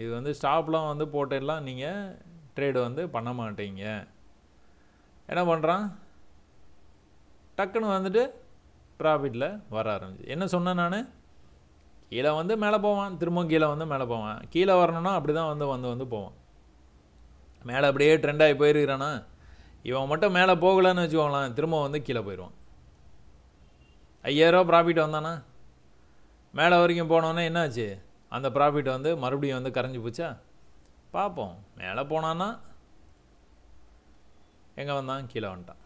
S1: இது வந்து ஸ்டாப்லாம் வந்து போட்டெல்லாம் நீங்கள் ட்ரேடு வந்து பண்ண மாட்டீங்க. என்ன பண்ணுறான், டக்குன்னு வந்துட்டு ப்ராஃபிட்டில் வர ஆரம்பிச்சு. என்ன சொன்னேன் நான், கீழே வந்து மேலே போவான், திரும்ப கீழே வந்து மேலே போவான். கீழே வரணும்னா அப்படி தான் வந்து போவான். மேலே அப்படியே ட்ரெண்டாகி போயிருக்கிறானா, இவன் மட்டும் மேலே போகலன்னு வச்சுக்கோங்களேன், திரும்ப வந்து கீழே போயிடுவான். 5000 ப்ராஃபிட் வந்தானா, மேலே வரைக்கும் போனோன்னே என்னாச்சு, அந்த ப்ராஃபிட் வந்து மறுபடியும் வந்து கரைஞ்சி போச்சா? பார்ப்போம். மேலே போனான்னா எங்கே வந்தான், கீழே வந்துட்டான்.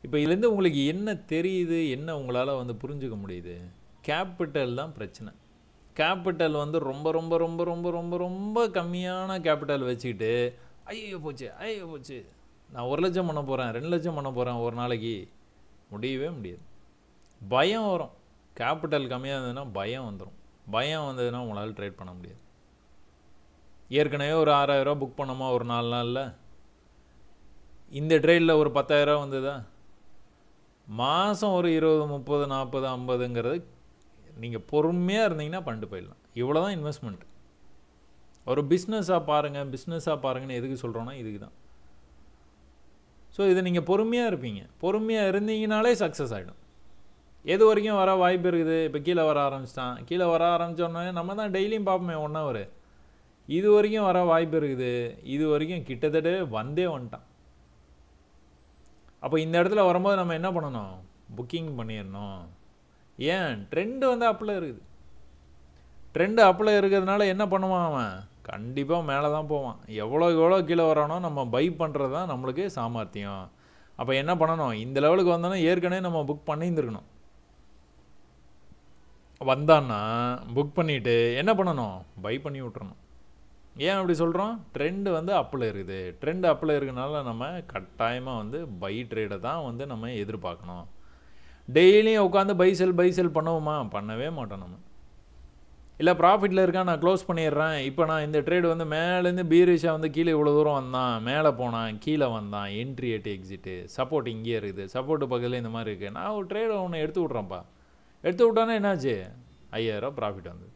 S1: இப்போ இதுலேருந்து உங்களுக்கு என்ன தெரியுது, என்ன உங்களால் வந்து புரிஞ்சுக்க முடியுது? கேபிட்டல் தான் பிரச்சனை. கேபிட்டல் வந்து ரொம்ப ரொம்ப ரொம்ப ரொம்ப ரொம்ப ரொம்ப கம்மியான கேபிட்டல் வச்சுக்கிட்டு ஐயோ போச்சு, நான் 1 லட்சம் பண்ண போகிறேன், 2 லட்சம் பண்ண போகிறேன் ஒரு நாளைக்கு, முடியவே முடியாது. பயம் வரும். கேபிட்டல் கம்மியாக இருந்ததுன்னா பயம் வந்துடும். பயம் வந்ததுன்னா உங்களால் ட்ரேட் பண்ண முடியாது. ஏற்கனவே ஒரு 6000 புக் பண்ணோமா ஒரு 4 நாளில், இந்த ட்ரேடில் ஒரு 10,000 வந்ததா, மாதம் ஒரு 20, 30, 40, 50ங்கிறது நீங்கள் பொறுமையாக இருந்தீங்கன்னா பண்ணிட்டு போயிடலாம். இவ்வளோ தான் இன்வெஸ்ட்மெண்ட். ஒரு பிஸ்னஸாக பாருங்கன்னு எதுக்கு சொல்கிறோன்னா இதுக்கு தான். ஸோ இதை நீங்கள் பொறுமையாக இருப்பீங்க. பொறுமையாக இருந்தீங்கனாலே சக்ஸஸ் ஆகிடும். எது வரைக்கும் வர வாய்ப்பு இருக்குது, இப்போ கீழே வர ஆரம்பிச்சிட்டான், கீழே வர ஆரம்பித்தோடனே நம்ம தான் டெய்லியும் பார்ப்போமே 1 hour, இது வரைக்கும் வர வாய்ப்பு இருக்குது, இது வரைக்கும் கிட்டத்தட்ட வந்துட்டான். அப்போ இந்த இடத்துல வரும்போது நம்ம என்ன பண்ணணும், புக்கிங் பண்ணிடணும். ஏன், ட்ரெண்டு வந்து அப்பில் இருக்குது. ட்ரெண்டு அப்பில் இருக்கிறதுனால என்ன பண்ணுவான் அவன், கண்டிப்பாக மேலே தான் போவான். எவ்வளோ கீழே வரானோ நம்ம பை பண்ணுறது தான் நம்மளுக்கு சாமர்த்தியம். அப்போ என்ன பண்ணணும், இந்த லெவலுக்கு வந்தோன்னா ஏற்கனவே நம்ம புக் பண்ணியிருந்துருக்கணும். வந்தான்னா புக் பண்ணிவிட்டு என்ன பண்ணணும், பை பண்ணி விட்றணும். ஏன் அப்படி சொல்கிறோம், ட்ரெண்டு வந்து அப்பில் இருக்குது. ட்ரெண்டு அப்பில் இருக்கிறனால நம்ம கட்டாயமாக வந்து பை ட்ரேடை தான் வந்து நம்ம எதிர்பார்க்கணும். டெய்லியும் உட்காந்து பை செல் பண்ணுவோமா, பண்ணவே மாட்டோம் நம்ம. இல்லை ப்ராஃபிட்டில் இருக்கான், நான் க்ளோஸ் பண்ணிடுறேன், இப்போ நான் இந்த ட்ரேடு வந்து மேலேருந்து பீரிஷா வந்து கீழே இவ்வளோ தூரம் வந்தான், மேலே போனான், கீழே வந்தான், என்ட்ரி எட்டு எக்ஸிட்டு, சப்போர்ட் இங்கேயே இருக்குது, சப்போர்ட்டு பக்கத்தில் இந்த மாதிரி இருக்குது, நான் ஒரு ட்ரேடை ஒன்று எடுத்து விட்றேன்ப்பா. எடுத்து விட்டானே என்னாச்சு, 5000 ப்ராஃபிட் வந்து.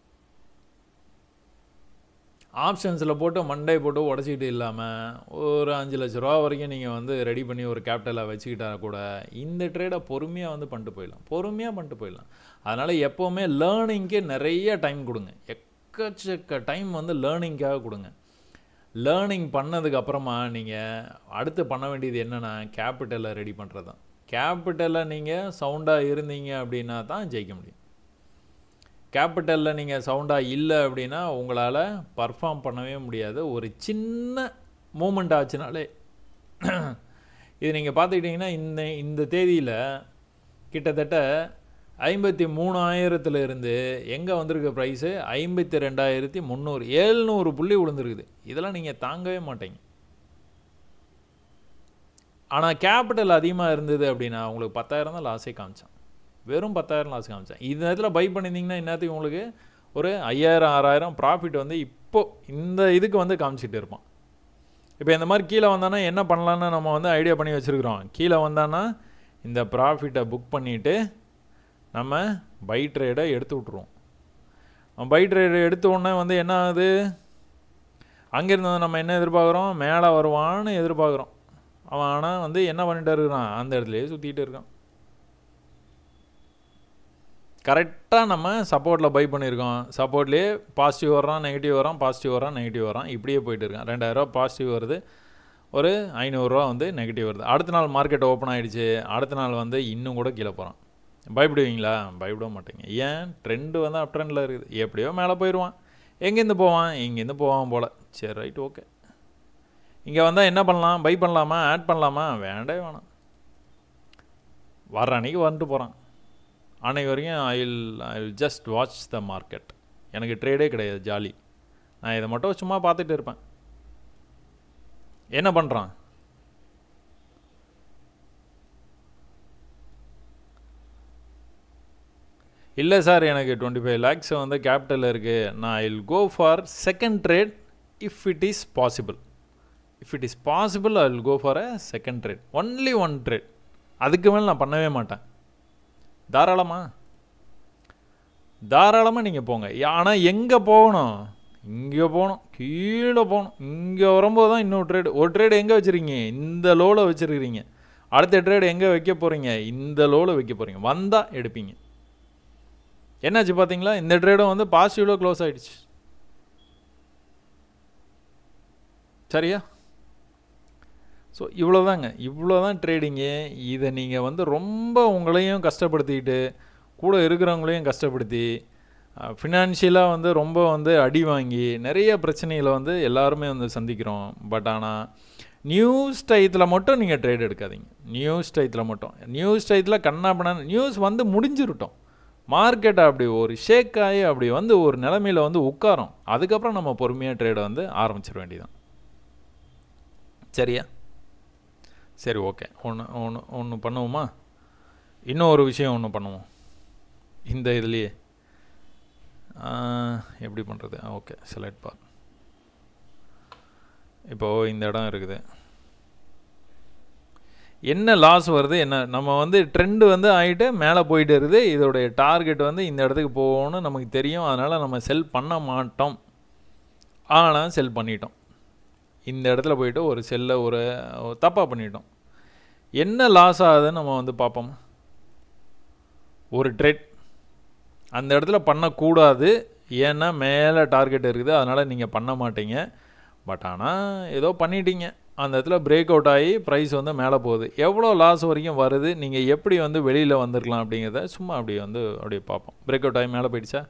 S1: ஆப்ஷன்ஸில் போட்டு மண்டே போட்டு உடச்சிக்கிட்டு இல்லாமல் ஒரு 5 லட்ச ரூபா வரைக்கும் நீங்கள் வந்து ரெடி பண்ணி ஒரு கேபிட்டலை வச்சுக்கிட்டா கூட இந்த ட்ரேடை பொறுமையாக வந்து பண்ணிட்டு போயிடலாம். அதனால் எப்போவுமே லேர்னிங்க்கு நிறைய டைம் கொடுங்க. எக்கச்சக்க டைம் வந்து லேர்னிங்காக கொடுங்க. லேர்னிங் பண்ணதுக்கப்புறமா நீங்கள் அடுத்து பண்ண வேண்டியது என்னென்னா, கேபிட்டலை ரெடி பண்ணுறது தான். கேபிட்டலை நீங்கள் சவுண்டாக இருந்தீங்க அப்படின்னா தான் ஜெயிக்க முடியும். கேபிட்டலில் நீங்கள் சவுண்டாக இல்லை அப்படின்னா உங்களால் பர்ஃபார்ம் பண்ணவே முடியாது. ஒரு சின்ன மூமெண்ட் ஆச்சுனாலே இது நீங்கள் பார்த்துக்கிட்டிங்கன்னா இந்த தேதியில் கிட்டத்தட்ட 53,000 இருந்து எங்கே வந்திருக்க ப்ரைஸு 52,300, 700 புள்ளி விழுந்துருக்குது. இதெல்லாம் நீங்கள் தாங்கவே மாட்டீங்க. ஆனால் கேபிட்டல் அதிகமாக இருந்தது அப்படின்னா உங்களுக்கு 10,000 தான் லாஸே காமிச்சான். வெறும் 10,000 லாஸ் காமிச்சேன். இந்த நேரத்தில் பை பண்ணியிருந்தீங்கன்னா இந்நேரத்துக்கு உங்களுக்கு ஒரு 5,000 6,000 ப்ராஃபிட் வந்து இப்போது இந்த இதுக்கு வந்து காமிச்சிட்டு இருப்பான். இப்போ இந்த மாதிரி கீழே வந்தானா என்ன பண்ணலான்னு நம்ம வந்து ஐடியா பண்ணி வச்சுருக்குறோம். கீழே வந்தானா இந்த ப்ராஃபிட்டை புக் பண்ணிவிட்டு நம்ம பை ட்ரேடை எடுத்து விட்ருவோம். பை ட்ரேடை எடுத்த உடனே வந்து என்ன ஆகுது, அங்கேருந்து நம்ம என்ன எதிர்பார்க்குறோம், மேலே வருவான்னு எதிர்பார்க்குறோம். அவன் ஆனால் வந்து என்ன பண்ணிகிட்டு இருக்கிறான், அந்த இடத்துலையே சுற்றிக்கிட்டு இருக்கான். கரெக்டாக நம்ம சப்போர்ட்டில் பை பண்ணியிருக்கோம். சப்போர்ட்லேயே பாசிட்டிவ் வரான், நெகட்டிவ் வரான், பாசிட்டிவ் வரான், நெகட்டிவ் வரான், இப்படியே போயிட்டு இருக்கான். 2,000 பாசிட்டிவ் வருது, ஒரு 500 வந்து நெகட்டிவ் வருது. அடுத்த நாள் மார்க்கெட் ஓப்பன் ஆகிடுச்சு. அடுத்த நாள் வந்து இன்னும் கூட கீழே போகிறான். பயப்படுவீங்களா? பயப்பட மாட்டேங்க. ஏன், ட்ரெண்டு வந்து அப் ட்ரெண்டில் இருக்குது. எப்படியோ மேலே போயிடுவான். எங்கேருந்து போவான், இங்கேருந்து போவான் போல். சரி, ரைட், ஓகே. இங்கே வந்தால் என்ன பண்ணலாம், பை பண்ணலாமா, ஆட் பண்ணலாமா, வேண்டாம். வர்ற அன்றைக்கி வந்துட்டு போகிறான். அன்றைக்கு வரைக்கும் I will just watch the market. எனக்கு ட்ரேடே கிடையாது, ஜாலி. நான் இதை மட்டும் சும்மா பார்த்துட்டு இருப்பேன். என்ன பண்ணுறான்? இல்லை சார், எனக்கு 25 lakhs வந்து கேபிட்டல் இருக்குது, நான் I will go for second trade if it is possible. If it is possible I will go for a second trade, only one trade. அதுக்கு மேலே நான் பண்ணவே மாட்டேன். தாராளமாக நீங்கள் போங்க. ஆனால் எங்கே போகணும்? இங்கே போகணும், கீழே போகணும். இங்கே வரும்போது தான் இன்னொரு ட்ரேடு. ஒரு ட்ரேடு எங்கே வச்சுருக்கீங்க? இந்த லோவில் வச்சுருக்கிறீங்க. அடுத்த ட்ரேடு எங்கே வைக்க போகிறீங்க? இந்த லோவில் வைக்க போகிறீங்க. வந்தால் எடுப்பீங்க. என்னாச்சு பார்த்தீங்களா? இந்த ட்ரேடும் வந்து பாசிட்டிவில் க்ளோஸ் ஆகிடுச்சு. சரியா? ஸோ இவ்வளோதான் ட்ரேடிங்கு. இதை நீங்கள் வந்து ரொம்ப உங்களையும் கஷ்டப்படுத்திக்கிட்டு கூட இருக்கிறவங்களையும் கஷ்டப்படுத்தி ஃபினான்ஷியலாக வந்து ரொம்ப வந்து அடி வாங்கி நிறைய பிரச்சனைகளை வந்து எல்லாருமே வந்து சந்திக்கிறோம். பட் ஆனால் நியூஸ் டயத்தில் மட்டும் நீங்கள் ட்ரேட் எடுக்காதீங்க. நியூஸ் டயத்தில் கண்ணாப்பண்ண நியூஸ் வந்து முடிஞ்சிருட்டோம். மார்க்கெட்டை அப்படி ஒரு ஷேக் ஆகி அப்படி வந்து ஒரு நிலைமையில் வந்து உட்காரோம். அதுக்கப்புறம் நம்ம பொறுமையாக ட்ரேடை வந்து ஆரம்பிச்சிட வேண்டியதான். சரியா? சரி, ஓகே. ஒன்று பண்ணுவோமா? இன்னும் ஒரு விஷயம் ஒன்று பண்ணுவோம். இந்த இதுலேயே எப்படி பண்ணுறது? ஓகே, செலக்ட் பார். இப்போது இந்த இடம் இருக்குது. என்ன லாஸ் வருது? என்ன நம்ம வந்து ட்ரெண்டு வந்து ஆகிட்டு மேலே போயிட்டு இருக்குது. இதோடைய டார்கெட் வந்து இந்த இடத்துக்கு போகணும்னு நமக்கு தெரியும். அதனால் நம்ம செல் பண்ண மாட்டோம். ஆனால் செல் பண்ணிட்டோம். இந்த இடத்துல போயிட்டு ஒரு செல்லை ஒரு தப்பாக பண்ணிட்டோம். என்ன லாஸ் ஆகுதுன்னு நம்ம வந்து பார்ப்போம். ஒரு ட்ரேட் அந்த இடத்துல பண்ணக்கூடாது. ஏன்னா மேலே டார்கெட் இருக்குது, அதனால் நீங்கள் பண்ண மாட்டீங்க. பட் ஆனால் ஏதோ பண்ணிட்டீங்க. அந்த இடத்துல பிரேக் அவுட் ஆகி ப்ரைஸ் வந்து மேலே போகுது. எவ்வளோ லாஸ் வரைக்கும் வருது, நீங்கள் எப்படி வந்து வெளியில் வந்துருக்கலாம் அப்படிங்கிறத சும்மா அப்படியே பார்ப்போம். பிரேக் அவுட் ஆகி மேலே போயிடுச்சா?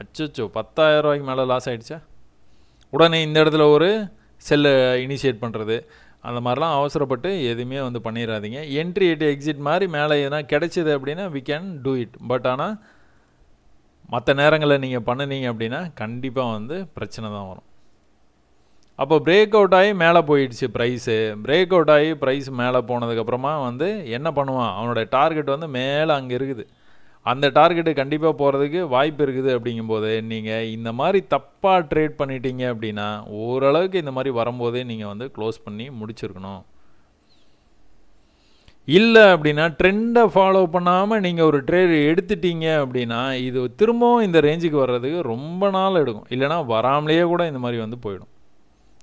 S1: அச்சோ, 10,000 ரூபாய்க்கு மேலே லாஸ் ஆகிடுச்சா? உடனே இந்த இடத்துல ஒரு செல்லை இனிஷியேட் பண்ணுறது, அந்த மாதிரிலாம் அவசரப்பட்டு எதுவுமே வந்து பண்ணிடாதீங்க. என்ட்ரி எக்ஸிட் மாதிரி மேலே எதனா கிடைச்சிது அப்படின்னா we can do it. But ஆனால் மற்ற நேரங்களில் நீங்கள் பண்ணினீங்க அப்படின்னா கண்டிப்பாக வந்து பிரச்சனை தான் வரும். அப்போ பிரேக் அவுட் ஆகி மேலே போயிடுச்சு ப்ரைஸு. பிரேக் அவுட் ஆகி ப்ரைஸ் மேலே போனதுக்கப்புறமா வந்து என்ன பண்ணுவான்? அவனோட டார்கெட் வந்து மேலே அங்கே இருக்குது. அந்த டார்கெட்டு கண்டிப்பாக போகிறதுக்கு வாய்ப்பு இருக்குது. அப்படிங்கும்போது நீங்கள் இந்த மாதிரி தப்பாக ட்ரேட் பண்ணிட்டீங்க அப்படின்னா ஓரளவுக்கு இந்த மாதிரி வரும்போதே நீங்கள் வந்து க்ளோஸ் பண்ணி முடிச்சிருக்கணும். இல்லை அப்படின்னா ட்ரெண்டை ஃபாலோ பண்ணாமல் நீங்கள் ஒரு ட்ரேட் எடுத்துட்டீங்க அப்படின்னா இது திரும்பவும் இந்த ரேஞ்சுக்கு வர்றதுக்கு ரொம்ப நாள் எடுக்கும். இல்லைனா வராமலேயே கூட இந்த மாதிரி வந்து போயிடும்.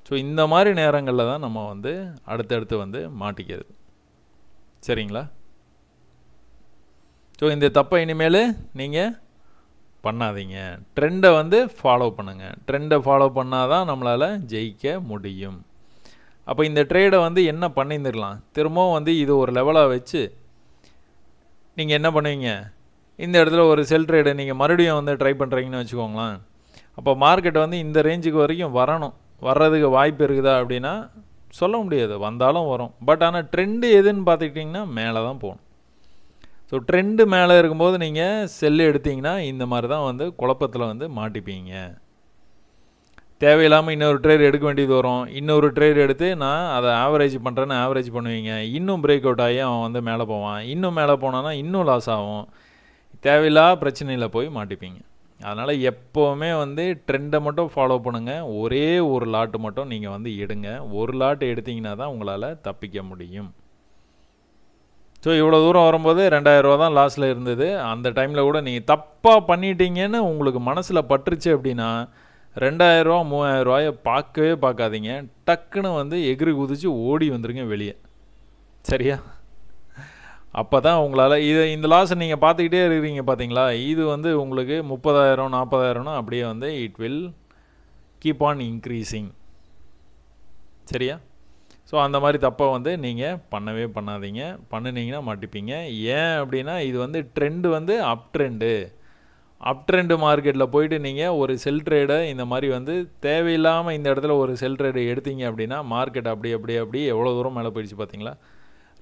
S1: ஸோ இந்த மாதிரி நேரங்களில் தான் நம்ம வந்து அடுத்தடுத்து வந்து மாட்டிக்கிறது. சரிங்களா? ஸோ இந்த தப்பை இனிமேல் நீங்கள் பண்ணாதீங்க. ட்ரெண்டை வந்து ஃபாலோ பண்ணுங்கள். ட்ரெண்டை ஃபாலோ பண்ணால் தான் நம்மளால் ஜெயிக்க முடியும். அப்போ இந்த ட்ரேடை வந்து என்ன பண்ணியிருந்துடலாம்? திரும்பவும் வந்து இது ஒரு லெவலாக வச்சு நீங்கள் என்ன பண்ணுவீங்க? இந்த இடத்துல ஒரு செல் ட்ரேடை நீங்கள் மறுபடியும் வந்து ட்ரை பண்ணுறீங்கன்னு வச்சுக்கோங்களேன். அப்போ மார்க்கெட் வந்து இந்த ரேஞ்சுக்கு வரைக்கும் வர்றதுக்கு வாய்ப்பு இருக்குதா அப்படின்னா சொல்ல முடியாது. வந்தாலும் வரும். பட் ஆனால் ட்ரெண்டு எதுன்னு பார்த்துக்கிட்டிங்கன்னா மேலே தான் போகணும். ஸோ ட்ரெண்டு மேலே இருக்கும்போது நீங்கள் செல்லு எடுத்திங்கன்னா இந்த மாதிரி தான் வந்து குழப்பத்தில் வந்து மாட்டிப்பீங்க. தேவையில்லாமல் இன்னொரு ட்ரேட் எடுக்க வேண்டியது வரும். இன்னொரு ட்ரேட் எடுத்து நான் அதை ஆவரேஜ் பண்ணுறேன்னு ஆவரேஜ் பண்ணுவீங்க. இன்னும் பிரேக் அவுட் ஆகி அவன் வந்து மேலே போவான். இன்னும் மேலே போனான்னா இன்னும் லாஸ் ஆகும். தேவையில்லாத பிரச்சனையில் போய் மாட்டிப்பீங்க. அதனால் எப்போவுமே வந்து ட்ரெண்டை மட்டும் ஃபாலோ பண்ணுங்கள். ஒரே ஒரு லாட்டு மட்டும் நீங்கள் வந்து எடுங்க. ஒரு லாட்டு எடுத்திங்கன்னா தான் உங்களால் தப்பிக்க முடியும். ஸோ இவ்வளோ தூரம் வரும்போது 2,000 ரூபா தான் லாஸில் இருந்தது. அந்த டைமில் கூட நீங்கள் தப்பாக பண்ணிட்டீங்கன்னு உங்களுக்கு மனசில் பட்டுருச்சு அப்படின்னா 2,000 ரூபா 3,000 ரூபாயை பார்க்காதீங்க. டக்குன்னு வந்து எகிரி குதிச்சு ஓடி வந்துருங்க வெளியே. சரியா? அப்போ தான் உங்களால் இந்த லாஸை நீங்கள் பார்த்துக்கிட்டே இருக்கிறீங்க பார்த்தீங்களா? இது வந்து உங்களுக்கு 30,000 40,000னா அப்படியே வந்து it will keep on increasing. சரியா? ஸோ அந்த மாதிரி தப்பை வந்து நீங்கள் பண்ணவே பண்ணாதீங்க. பண்ணினீங்கன்னா மாட்டிப்பீங்க. ஏன் அப்படின்னா இது வந்து ட்ரெண்டு வந்து அப் ட்ரெண்டு மார்க்கெட்டில் போயிட்டு நீங்கள் ஒரு செல் ட்ரேடை இந்த மாதிரி வந்து தேவையில்லாமல் இந்த இடத்துல ஒரு செல் ட்ரேடை எடுத்தீங்க அப்படின்னா மார்க்கெட் அப்படி எவ்வளோ தூரம் மேலே போயிடுச்சு பார்த்தீங்களா?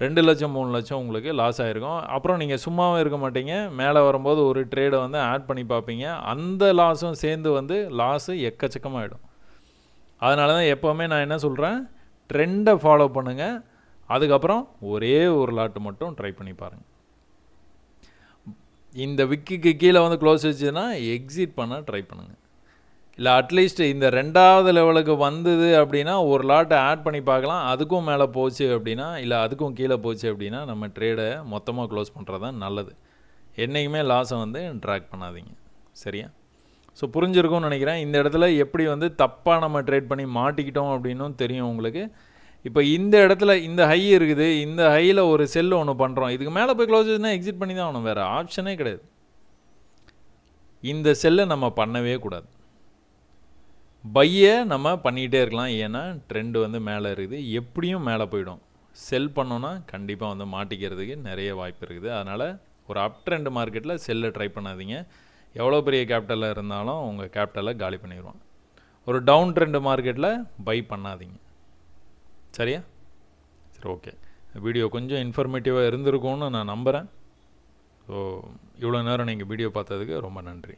S1: 2 லட்சம் 3 லட்சம் உங்களுக்கு லாஸ் ஆகிருக்கும். அப்புறம் நீங்கள் சும்மாவும் இருக்க மாட்டீங்க, மேலே வரும்போது ஒரு ட்ரேடை வந்து ஆட் பண்ணி பார்ப்பீங்க, அந்த லாஸும் சேர்ந்து வந்து லாஸு எக்கச்சக்கமாகிடும். அதனால தான் எப்போவுமே நான் என்ன சொல்கிறேன், ட்ரெண்டை ஃபாலோ பண்ணுங்கள், அதுக்கப்புறம் ஒரே ஒரு லாட்டு மட்டும் ட்ரை பண்ணி பாருங்கள். இந்த விக்குக்கு கீழே வந்து க்ளோஸ் வச்சுன்னா எக்ஸிட் பண்ண ட்ரை பண்ணுங்கள். இல்லை அட்லீஸ்ட் இந்த 2வது லெவலுக்கு வந்தது அப்படின்னா ஒரு லாட்டை ஆட் பண்ணி பார்க்கலாம், அதுக்கும் மேலே போச்சு அப்படின்னா, இல்லை அதுக்கும் கீழே போச்சு அப்படின்னா நம்ம ட்ரேடை மொத்தமாக க்ளோஸ் பண்ணுறது தான் நல்லது. என்றைக்குமே லாஸை வந்து ட்ராக் பண்ணாதீங்க. சரியா? ஸோ புரிஞ்சிருக்கும்னு நினைக்கிறேன். இந்த இடத்துல எப்படி வந்து தப்பாக நம்ம ட்ரேட் பண்ணி மாட்டிக்கிட்டோம் அப்படின்னும் தெரியும் உங்களுக்கு. இப்போ இந்த இடத்துல இந்த ஹை இருக்குது, இந்த ஹையில் ஒரு செல்லு ஒன்று பண்ணுறோம், இதுக்கு மேலே போய் க்ளோஸ் ஆச்சுன்னா எக்ஸிட் பண்ணி தான் ஆகணும், வேறு ஆப்ஷனே கிடையாது. இந்த செல்லை நம்ம பண்ணவே கூடாது. பையை நம்ம பண்ணிகிட்டே இருக்கலாம், ஏன்னா ட்ரெண்டு வந்து மேலே இருக்குது, எப்படியும் மேலே போயிடும். செல் பண்ணோன்னா கண்டிப்பாக வந்து மாட்டிக்கிறதுக்கு நிறைய வாய்ப்பு இருக்குது. அதனால் ஒரு அப் ட்ரெண்ட் மார்க்கெட்டில் செல்லை ட்ரை பண்ணாதீங்க. எவ்வளோ பெரிய கேபிட்டலில் இருந்தாலும் உங்கள் கேபிட்டலை காலி பண்ணிடுவான். ஒரு டவுன் ட்ரெண்ட் மார்க்கெட்டில் பை பண்ணாதீங்க. சரியா? சரி, ஓகே. வீடியோ கொஞ்சம் இன்ஃபர்மேட்டிவாக இருந்திருக்கும்னு நான் நம்புகிறேன். ஸோ இவ்வளோ நேரம் நீங்கள் வீடியோ பார்த்ததுக்கு ரொம்ப நன்றி.